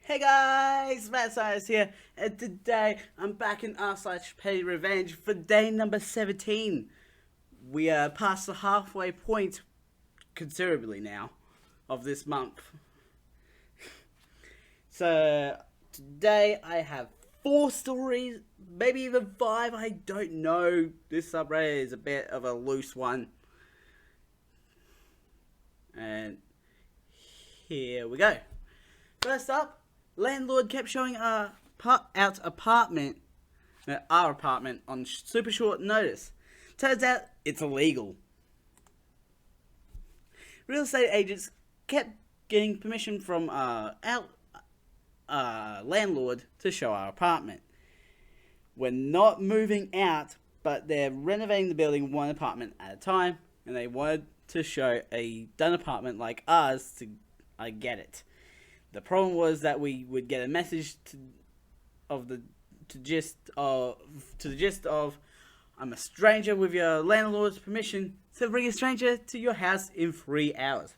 Hey guys, TRScientist here, and today I'm back in r/PettyRevenge for day number 17. We are past the halfway point, considerably now, of this month. So, today I have 4 stories, maybe even 5, I don't know. This subreddit is a bit of a loose one. And here we go. First up, landlord kept showing our apartment on super short notice. Turns out it's illegal. Real estate agents kept getting permission from our landlord to show our apartment. We're not moving out, but they're renovating the building one apartment at a time, and they wanted to show a done apartment like ours to get it. The problem was that we would get a message to the gist of I'm a stranger with your landlord's permission to bring a stranger to your house in 3 hours.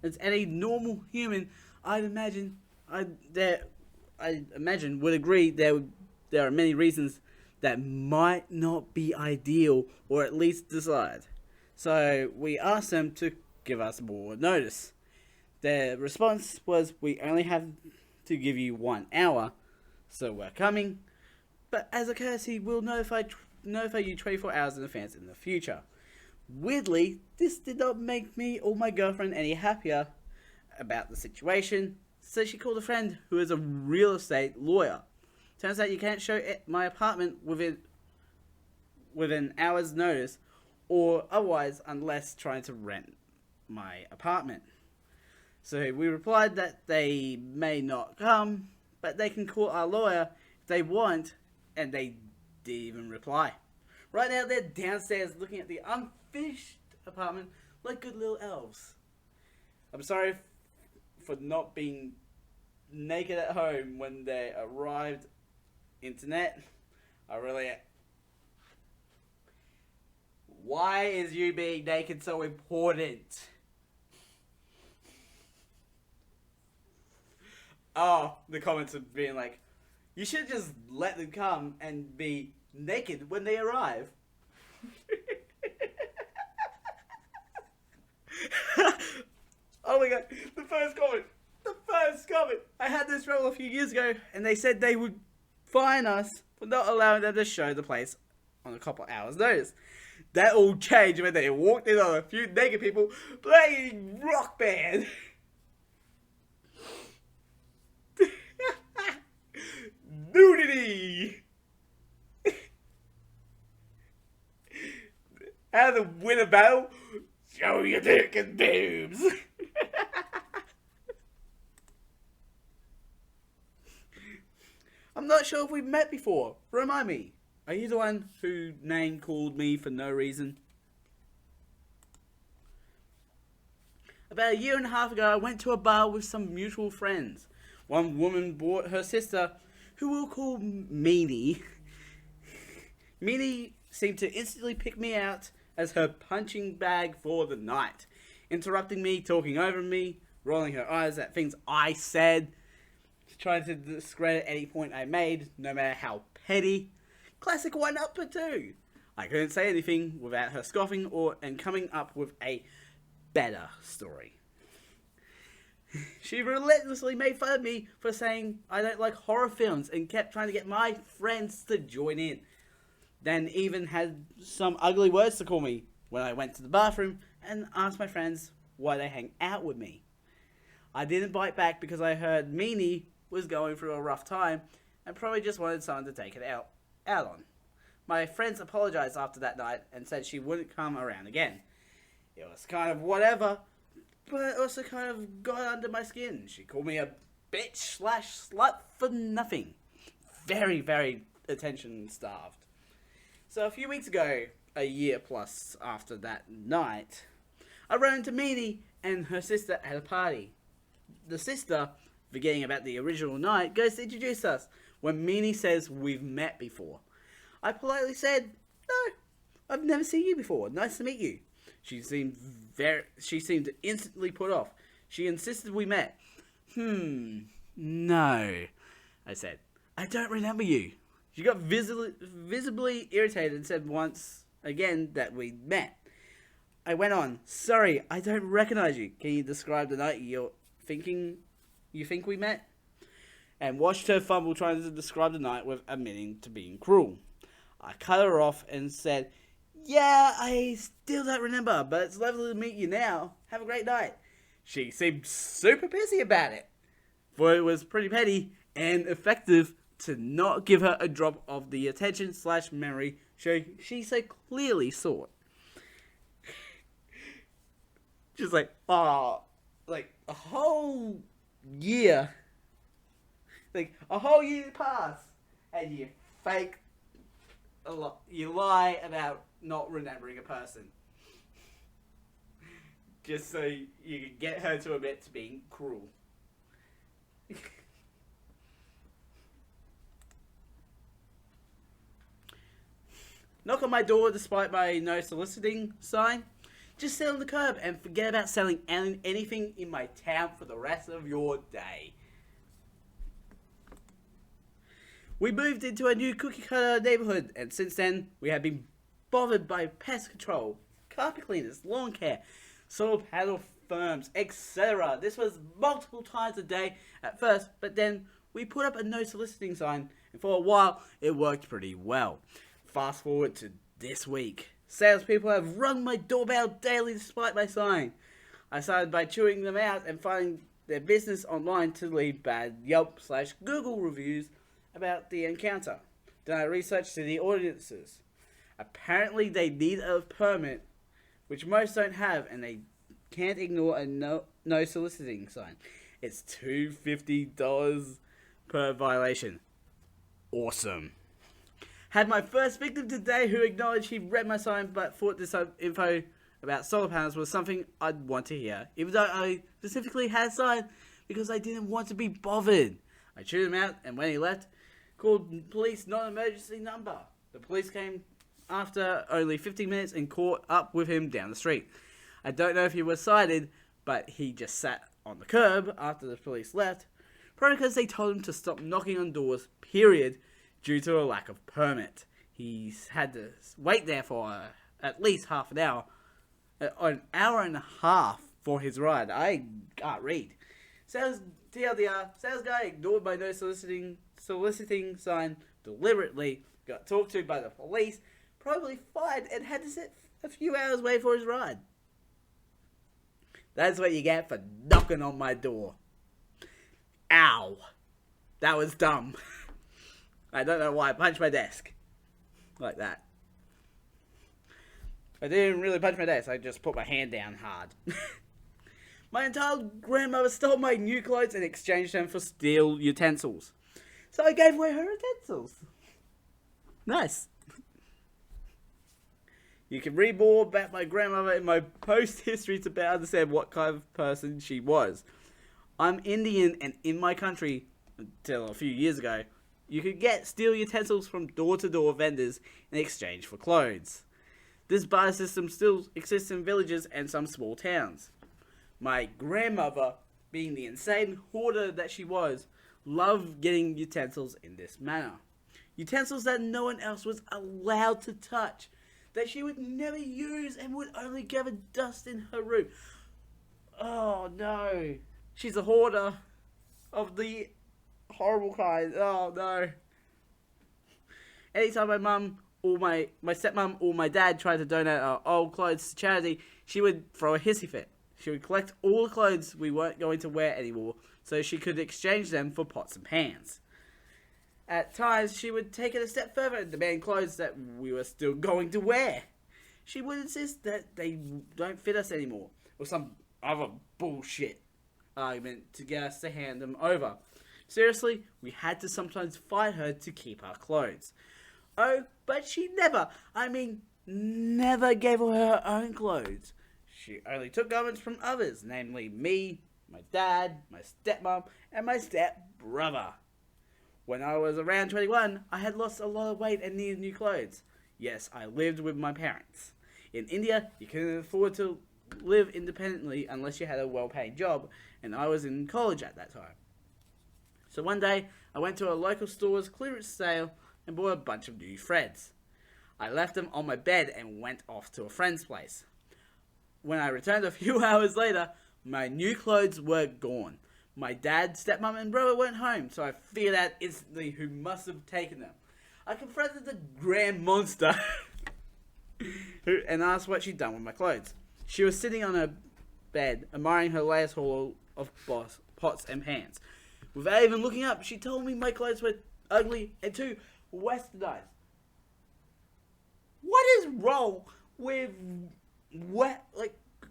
As any normal human, I'd imagine would agree there are many reasons that might not be ideal or at least desired. So we asked them to give us more notice. Their response was, we only have to give you 1 hour, so we're coming, but as a courtesy, we'll notify you 24 hours in advance in the future. Weirdly, this did not make me or my girlfriend any happier about the situation, so she called a friend who is a real estate lawyer. Turns out you can't show my apartment within an hour's notice, or otherwise unless trying to rent my apartment. So we replied that they may not come, but they can call our lawyer if they want, and they didn't even reply. Right now they're downstairs looking at the unfinished apartment like good little elves. I'm sorry for not being naked at home when they arrived. Internet, why is you being naked so important? Oh, the comments are being like, you should just let them come and be naked when they arrive. Oh my god, the first comment. I had this role a few years ago, and they said they would fine us for not allowing them to show the place on a couple hours notice. That all changed when they walked in on a few naked people playing rock band. Nudity! How to win a battle? Show your dick and boobs! I'm not sure if we've met before. Remind me. Are you the one who name called me for no reason? About a year and a half ago, I went to a bar with some mutual friends. One woman brought her sister, who we'll call Meanie. Meanie seemed to instantly pick me out as her punching bag for the night, interrupting me, talking over me, rolling her eyes at things I said, trying to discredit any point I made, no matter how petty. Classic one-upper too. I couldn't say anything without her scoffing and coming up with a better story. She relentlessly made fun of me for saying I don't like horror films and kept trying to get my friends to join in. Then even had some ugly words to call me when I went to the bathroom and asked my friends why they hang out with me. I didn't bite back because I heard Meanie was going through a rough time and probably just wanted someone to take it out on. My friends apologized after that night and said she wouldn't come around again. It was kind of whatever, but it also kind of got under my skin. She called me a bitch/slut for nothing. Very, very attention starved. So a few weeks ago, a year plus after that night, I ran into Meanie and her sister at a party. The sister, forgetting about the original night, goes to introduce us when Meanie says we've met before. I politely said, no, I've never seen you before. Nice to meet you. She seemed instantly put off. She insisted we met. No, I said. I don't remember you. She got visibly irritated and said once again that we'd met. I went on, sorry, I don't recognize you. Can you describe the night you think we met? And watched her fumble trying to describe the night with admitting to being cruel. I cut her off and said, yeah, I still don't remember, but it's lovely to meet you now. Have a great night. She seemed super pissy about it, for it was pretty petty and effective to not give her a drop of the attention/memory she so clearly sought. Just like, like a whole year. Like, a whole year passed, and you fake a lot. You lie about not remembering a person. Just so you can get her to admit to being cruel. Knock on my door despite my no soliciting sign. Just sit on the curb and forget about selling anything in my town for the rest of your day. We moved into a new cookie cutter neighborhood, and since then we have been bothered by pest control, carpet cleaners, lawn care, solar panel firms, etc. This was multiple times a day at first, but then we put up a no soliciting sign, and for a while it worked pretty well. Fast forward to this week. Salespeople have rung my doorbell daily despite my sign. I started by chewing them out and finding their business online to leave bad Yelp/Google reviews about the encounter. Then I researched city ordinances. Apparently they need a permit, which most don't have, and they can't ignore a no soliciting sign. It's $250 per violation. Awesome. Had my first victim today who acknowledged he read my sign but thought this info about solar panels was something I'd want to hear, even though I specifically had a sign because I didn't want to be bothered. I chewed him out, and when he left, called police non-emergency number. The police came after only 15 minutes and caught up with him down the street. I don't know if he was cited, but he just sat on the curb after the police left, probably because they told him to stop knocking on doors, period, due to a lack of permit. He's had to wait there for at least half an hour and a half for his ride. I can't read. TLDR, sales guy ignored my no soliciting sign deliberately, got talked to by the police, probably fired, and had to sit a few hours wait for his ride. That's what you get for knocking on my door. Ow. That was dumb. I don't know why I punched my desk. Like that. I didn't really punch my desk, I just put my hand down hard. My entire grandmother stole my new clothes and exchanged them for steel utensils. So I gave away her utensils. Nice. You can read more about my grandmother in my post history to better understand what kind of person she was. I'm Indian, and in my country, until a few years ago, you could get steel utensils from door-to-door vendors in exchange for clothes. This barter system still exists in villages and some small towns. My grandmother, being the insane hoarder that she was, loved getting utensils in this manner. Utensils that no one else was allowed to touch, that she would never use and would only gather dust in her room. Oh no. She's a hoarder of the horrible kind. Oh no. Anytime my mum or my stepmom or my dad tried to donate our old clothes to charity, she would throw a hissy fit. She would collect all the clothes we weren't going to wear anymore so she could exchange them for pots and pans. At times, she would take it a step further and demand clothes that we were still going to wear. She would insist that they don't fit us anymore, or some other bullshit argument to get us to hand them over. Seriously, we had to sometimes fight her to keep our clothes. Oh, but she never gave away her own clothes. She only took garments from others, namely me, my dad, my stepmom, and my stepbrother. When I was around 21, I had lost a lot of weight and needed new clothes. Yes, I lived with my parents. In India, you couldn't afford to live independently unless you had a well-paid job, and I was in college at that time. So one day, I went to a local store's clearance sale and bought a bunch of new threads. I left them on my bed and went off to a friend's place. When I returned a few hours later, my new clothes were gone. My dad, stepmom, and brother weren't home, so I figured out instantly who must have taken them. I confronted the grand monster and asked what she'd done with my clothes. She was sitting on her bed, admiring her latest haul of pots and pans. Without even looking up, she told me my clothes were ugly and too westernized. What is wrong with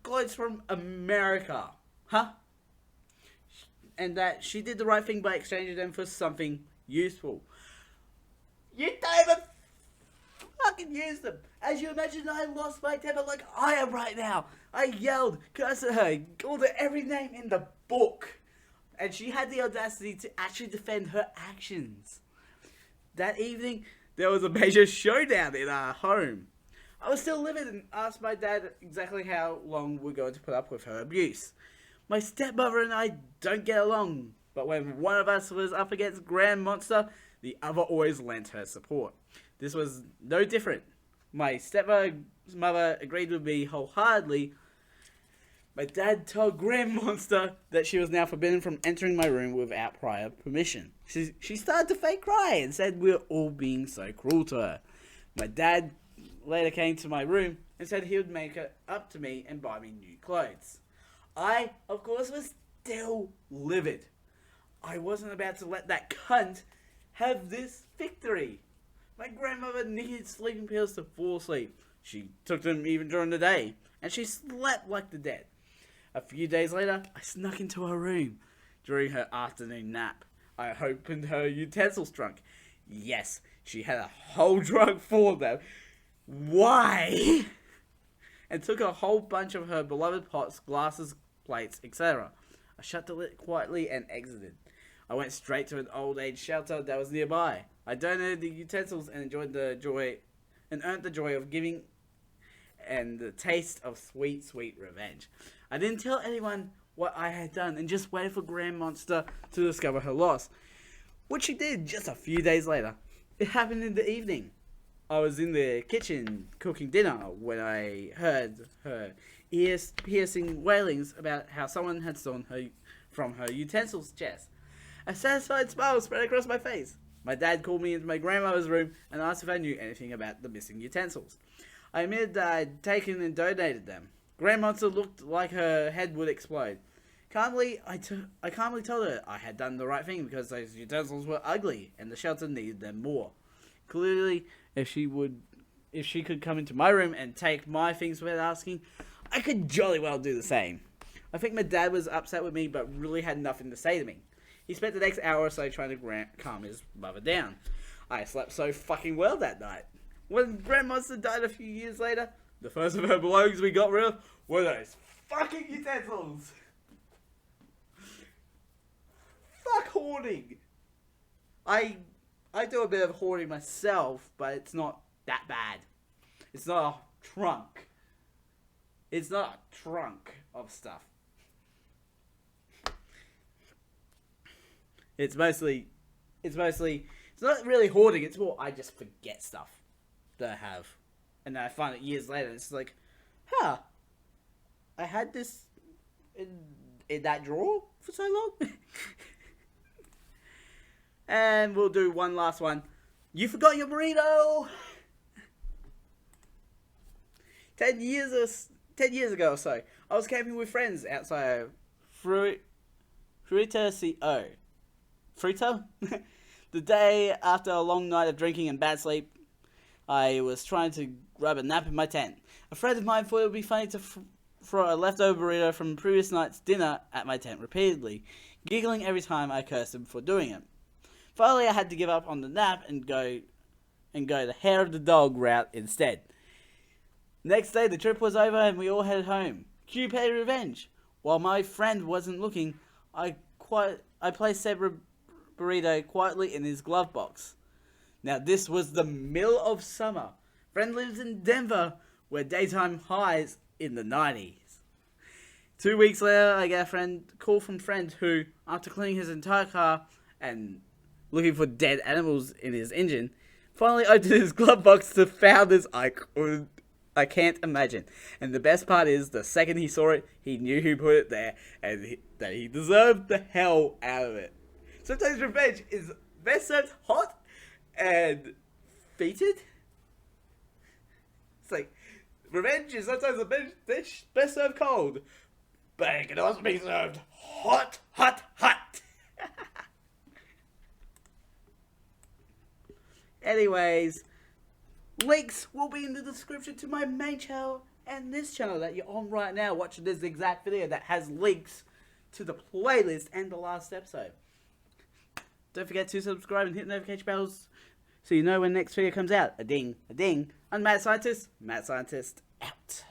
clothes from America? Huh? And that she did the right thing by exchanging them for something useful. You don't even fucking use them. As you imagine, I lost my temper like I am right now. I yelled, cursed at her, called her every name in the book. And she had the audacity to actually defend her actions. That evening, there was a major showdown in our home. I was still livid and asked my dad exactly how long we're going to put up with her abuse. My stepmother and I don't get along, but when one of us was up against Grand Monster, the other always lent her support. This was no different. My stepmother agreed with me wholeheartedly. My dad told Grand Monster that she was now forbidden from entering my room without prior permission. She started to fake cry and said we were all being so cruel to her. My dad later came to my room and said he would make it up to me and buy me new clothes. I, of course, was still livid. I wasn't about to let that cunt have this victory. My grandmother needed sleeping pills to fall asleep. She took them even during the day, and she slept like the dead. A few days later, I snuck into her room. During her afternoon nap, I opened her utensils trunk. Yes, she had a whole trunk full of them. Why? And took a whole bunch of her beloved pots, glasses, plates, etc. I shut the lid quietly and exited. I went straight to an old age shelter that was nearby. I donated the utensils and earned the joy of giving and the taste of sweet, sweet revenge. I didn't tell anyone what I had done and just waited for Grand Monster to discover her loss, which she did just a few days later. It happened in the evening. I was in the kitchen cooking dinner when I heard her ear-piercing wailings about how someone had stolen her from her utensils chest. A satisfied smile spread across my face. My dad called me into my grandmother's room and asked if I knew anything about the missing utensils. I admitted that I'd taken and donated them. Grand Monster looked like her head would explode. Calmly, I calmly told her I had done the right thing because those utensils were ugly and the shelter needed them more. Clearly, if she could come into my room and take my things without asking, I could jolly well do the same. I think my dad was upset with me but really had nothing to say to me. He spent the next hour or so trying to calm his mother down. I slept so fucking well that night. When Grand Monster died a few years later, the first of her belongings we got rid of were those fucking utensils. Fuck hoarding. I do a bit of hoarding myself, but it's not that bad. It's not a trunk. It's not a trunk of stuff. It's not really hoarding, it's more I just forget stuff that I have. And then I find it years later, it's like, I had this in that drawer for so long? And we'll do one last one. You forgot your burrito! 10 years ago or so, I was camping with friends outside of Fruita. The day after a long night of drinking and bad sleep, I was trying to grab a nap in my tent. A friend of mine thought it would be funny to throw a leftover burrito from the previous night's dinner at my tent repeatedly, giggling every time I cursed him for doing it. Finally, I had to give up on the nap and go the hair of the dog route instead. Next day, the trip was over and we all headed home. Cue PettyRevenge. While my friend wasn't looking, I placed said burrito quietly in his glove box. Now, this was the middle of summer. Friend lives in Denver, where daytime highs in the 90s. 2 weeks later, I get a call from friend who, after cleaning his entire car and looking for dead animals in his engine, finally opened his glove box to found I can't imagine. And the best part is, the second he saw it, he knew who put it there, and that he deserved the hell out of it. Sometimes revenge is best served hot and feted. It's like, revenge is sometimes the best served cold, but it can also be served hot, hot, hot. Anyways, links will be in the description to my main channel and this channel that you're on right now, watching this exact video that has links to the playlist and the last episode. Don't forget to subscribe and hit the notification bells so you know when the next video comes out. A ding, a ding. I'm Mad Scientist. Mad Scientist out.